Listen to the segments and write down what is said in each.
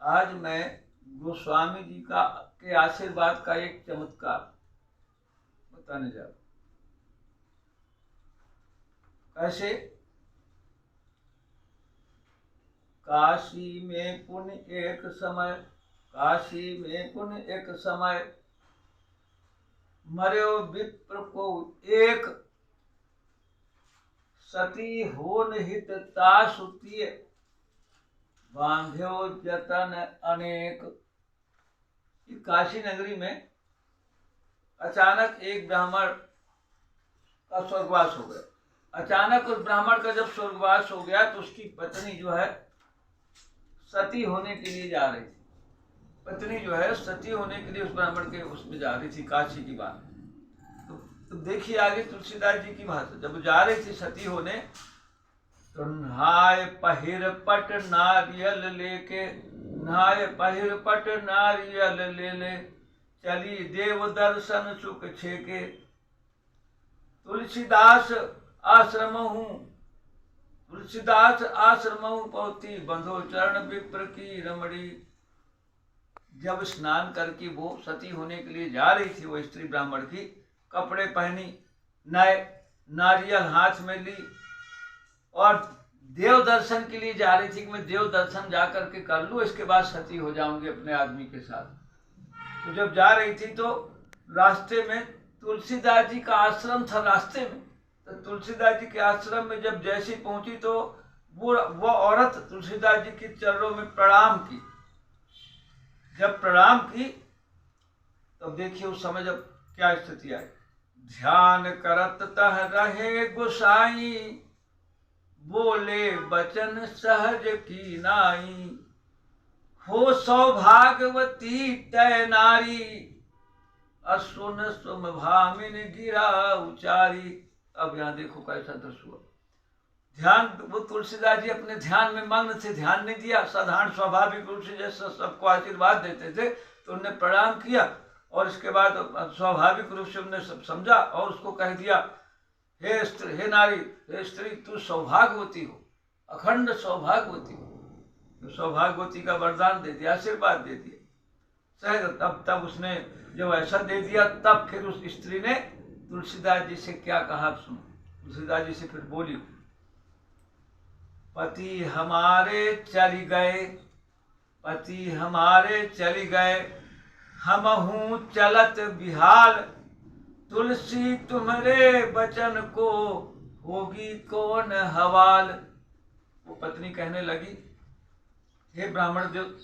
आज मैं गोस्वामी जी का के आशीर्वाद का एक चमत्कार बताने जा रहा हूं। कैसे? काशी में पुण्य एक समय मर्यो विप्र को एक, सती होन हित तासुतिय बांध्यो जतन अनेक। काशी नगरी में अचानक एक ब्राह्मण का स्वर्गवास हो गया। अचानक उस ब्राह्मण का जब स्वर्गवास हो गया तो उसकी पत्नी जो है सती होने के लिए जा रही थी। पत्नी जो है सती होने के लिए उस ब्राह्मण के उसमें जा रही थी, काशी की बात। तो देखिए आगे तुलसीदास जी की भाषा, जब जा रही थी सती होने तो नहाय पहिर पट नारियल ले चली देव दर्शन सुख छेके। तुलसीदास आश्रमहु पहुंची बंधो चरण विप्र की रमणी। जब स्नान करके वो सती होने के लिए जा रही थी, वो स्त्री ब्राह्मण की, कपड़े पहनी, नए नारियल हाथ में ली और देव दर्शन के लिए जा रही थी कि मैं देव दर्शन जा करके कर लूं, इसके बाद सती हो जाऊंगी अपने आदमी के साथ। तो जब जा रही थी तो रास्ते में तुलसीदास जी का आश्रम था। रास्ते में तो तुलसीदास जी के आश्रम में जब जैसी पहुंची तो वो औरत तुलसीदास जी के चरणों में प्रणाम की। जब प्रणाम की तब देखिए उस समय जब क्या स्थिति आई। ध्यान करत तह रहे गोसाई, बोले बचन सहज की नाई। हो सौभाग्यवती तय नारी, असुन सुम भामिन गिरा उचारी। अब यहाँ देखो कैसा दृश्य हुआ। ध्यान, वो तुलसीदास जी अपने ध्यान में मग्न थे, ध्यान नहीं दिया। साधारण स्वाभाविक रूप से जैसे सबको आशीर्वाद देते थे तो उन्होंने प्रणाम किया और इसके बाद स्वाभाविक रूप से उन्होंने सब समझा और उसको कह दिया, हे स्त्री, हे नारी, हे स्त्री, तू सौभाग्यवती हो, अखंड सौभाग्यवती हो। तो सौभाग्यवती का वरदान दे दिया, आशीर्वाद दे दिया। सहज तब उसने जब ऐसा दे दिया तब फिर उस स्त्री ने तुलसीदास जी से क्या कहा सुनो। तुलसीदास जी से फिर बोली, पति हमारे चली गए, हमहू चलत बिहाल। तुलसी तुम्हारे वचन को होगी कौन हवाल। वो पत्नी कहने लगी, हे ब्राह्मण देव,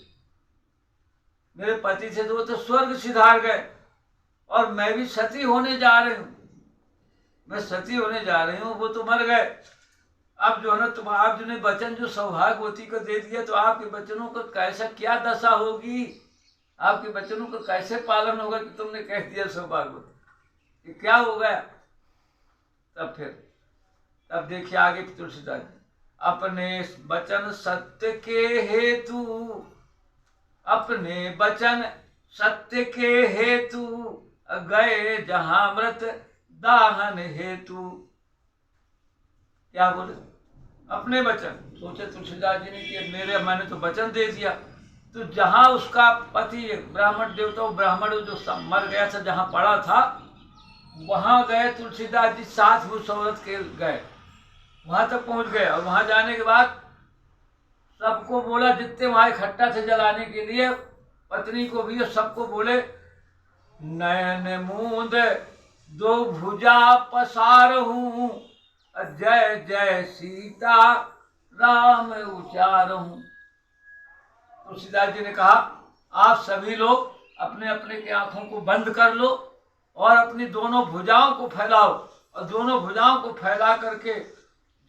मेरे पति थे तो वो तो स्वर्ग सिधार गए और मैं भी सती होने जा रही हूँ। वो तो मर गए। अब जो है ना, आप जिन्हें वचन जो सौभाग्यवती को दे दिया तो आपके वचनों का कैसा क्या दशा होगी, आपके वचनों का कैसे पालन होगा कि तुमने कह दिया सौभाग्यवती, ये क्या हो गया। तब देखिए आगे तुलसीदास जी, अपने वचन सत्य के हेतु गए जहां मृत दाहन हेतु। क्या बोले? अपने वचन सोचे तुलसीदास जी ने कि मैंने तो वचन दे दिया, तो जहां उसका पति ब्राह्मण देवता ब्राह्मण जो मर गया था, जहां पड़ा था वहां गए तुलसीदास जी, साथ उस औरत के गए, वहां तक पहुंच गए। और वहां जाने के बाद सबको बोला, जितने वहां इकट्ठा थे जलाने के लिए, पत्नी को भी, सबको बोले, नयन मूंद दो भुजा पसार हूं, जय जय सीता राम उचार हूं। तुलसीदास जी ने कहा, आप सभी लोग अपने अपने की आंखों को बंद कर लो और अपनी दोनों भुजाओं को फैलाओ, और दोनों भुजाओं को फैला करके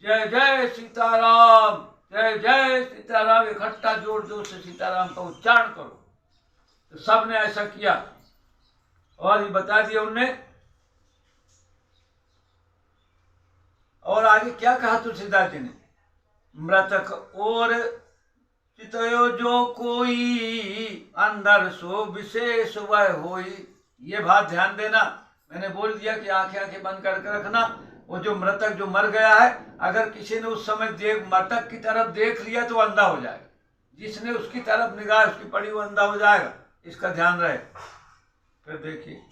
जय जय सीताराम, जय जय सीताराम, इकट्ठा जोर जोर से सीताराम का उच्चारण करो। तो सब ने ऐसा किया और ये बता दिया उनने। और आगे क्या कहा तुलसीदास जी ने, मृतक और चितयो जो कोई, अंदर सो विशेष वह होई। ये बात ध्यान देना, मैंने बोल दिया कि आंखें बंद करके रखना। वो जो मृतक जो मर गया है, अगर किसी ने उस समय मृतक की तरफ देख लिया तो अंधा हो जाएगा। जिसने उसकी तरफ निगाह उसकी पड़ी वो अंधा हो जाएगा, इसका ध्यान रहे। फिर देखिए,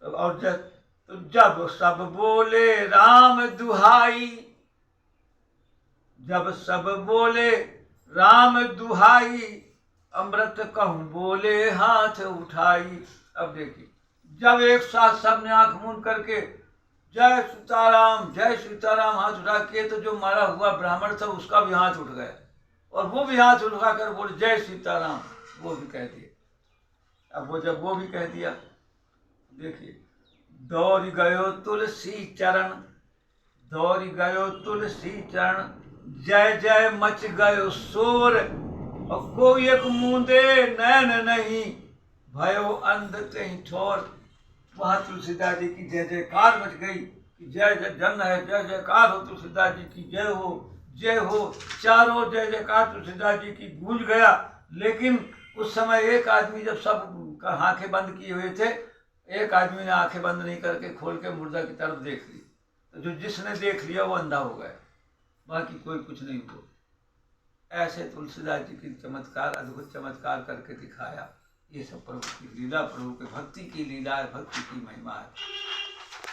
और जब सब बोले राम दुहाई, जब सब बोले राम दुहाई, अमृत कहूं बोले हाथ उठाई। अब देखिए, जब एक साथ सबने आंख मूंद करके जय सीताराम हाथ उठा के, तो जो मरा हुआ ब्राह्मण था उसका भी हाथ उठ गया और वो भी हाथ उठा कर बोले जय सीताराम, वो भी कह दिया। अब वो जब वो भी कह दिया, देखिए, दौड़ गयो तुलसी चरण, दौड़ गयो तुलसी चरण, जय जय मच गयो शोर, और कोई एक मूंदे नैन नहीं, भयो अंध कहीं ठोर। वहां तुलसीदास जी की जय जयकार मच गई कि जय जय जन है, जय जयकार हो तुलसीदास जी की, जय हो जय हो, चारों जय जयकार तुलसीदास जी की गूंज गया। लेकिन उस समय एक आदमी, जब सब आंखें बंद किए हुए थे, एक आदमी ने आंखें बंद नहीं करके खोल के मुर्दा की तरफ देख ली, तो जो जिसने देख लिया वो अंधा हो गया, बाकी कोई कुछ नहीं हुआ। ऐसे तुलसीदास जी की चमत्कार, अद्भुत चमत्कार करके दिखाया। ये सब प्रभु की लीला, प्रभु के भक्ति की लीला है, भक्ति की महिमा है।